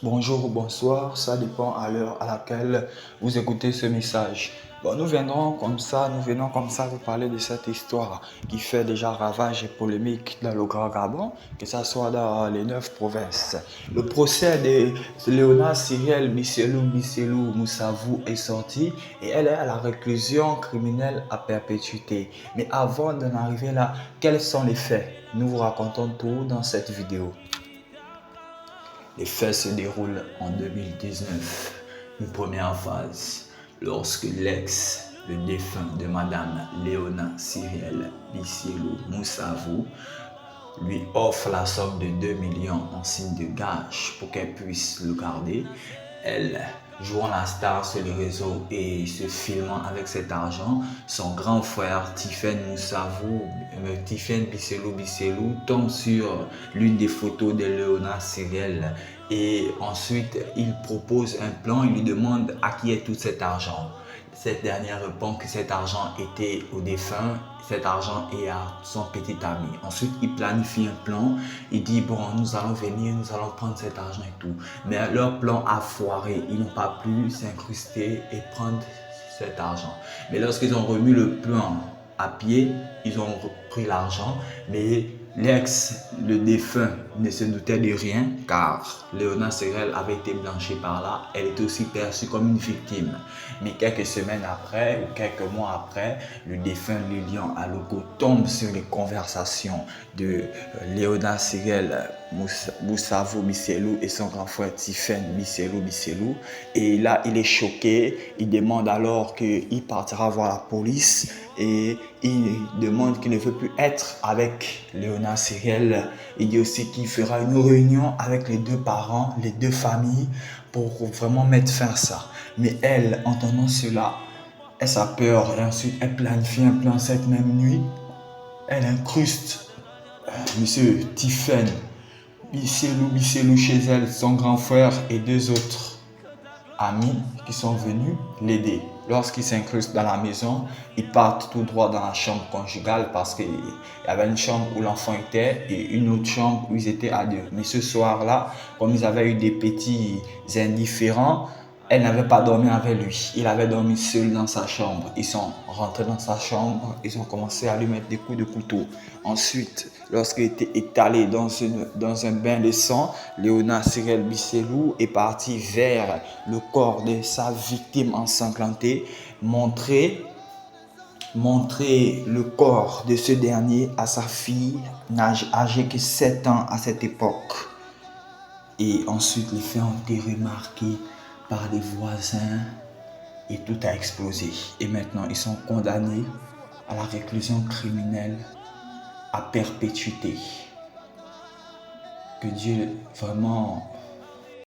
Bonjour ou bonsoir, ça dépend à l'heure à laquelle vous écoutez ce message. Bon, nous venons comme ça vous parler de cette histoire qui fait déjà ravage et polémique dans le Grand Gabon, que ce soit dans les 9 provinces. Le procès de Léona Cyrielle Bisselou Moussavou est sorti et elle est à la réclusion criminelle à perpétuité. Mais avant d'en arriver là, quels sont les faits? Nous vous racontons tout dans cette vidéo. Les faits se déroulent en 2019, une première phase, lorsque le défunt de Madame Léona Cyrielle Bisselou Moussavou, lui offre la somme de 2 millions en signe de gage pour qu'elle puisse le garder. Elle, jouant la star sur les réseaux et se filmant avec cet argent, son grand frère Tiffen Bisselou tombe sur l'une des photos de Léona Cyrielle et ensuite il propose un plan, il lui demande à qui est tout cet argent. Cette dernière répond que cet argent était au défunt, cet argent est à son petit ami. Ensuite, il planifie un plan. Il dit, bon, nous allons venir, nous allons prendre cet argent et tout. Mais leur plan a foiré. Ils n'ont pas pu s'incruster et prendre cet argent. Mais lorsqu'ils ont remis le plan à pied, ils ont repris l'argent. Mais le défunt, ne se doutait de rien car Léona Cyrielle avait été blanchie par là. Elle était aussi perçue comme une victime. Mais quelques semaines après ou quelques mois après, le défunt Lilian Aloko tombe sur les conversations de Léona Cyrielle Moussavou Bisselou et son grand frère Tiffen Bisselou. Et là, il est choqué. Il demande alors qu'il partira voir la police et il demande qu'il ne veut plus être avec Léona Cyrielle. Il dit aussi qu'il fera une réunion avec les deux parents, les deux familles pour vraiment mettre fin à ça. Mais elle, entendant cela, elle a peur et ensuite elle planifie un plan cette même nuit. Elle incruste Monsieur Tiffen Bisselou chez elle, son grand frère et deux autres amis qui sont venus l'aider. Lorsqu'ils s'incrustent dans la maison, ils partent tout droit dans la chambre conjugale parce qu'il y avait une chambre où l'enfant était et une autre chambre où ils étaient à deux. Mais ce soir-là, comme ils avaient eu des petits indifférents, elle n'avait pas dormi avec lui. Il avait dormi seul dans sa chambre. Ils sont rentrés dans sa chambre. Ils ont commencé à lui mettre des coups de couteau. Ensuite, lorsqu'il était étalé dans un bain de sang, Léona Cyrielle Bisselou est parti vers le corps de sa victime ensanglantée, montrer le corps de ce dernier à sa fille, âgée que 7 ans à cette époque. Et ensuite, les faits ont été remarqués par les voisins et tout a explosé. Et maintenant, ils sont condamnés à la réclusion criminelle à perpétuité. Que Dieu vraiment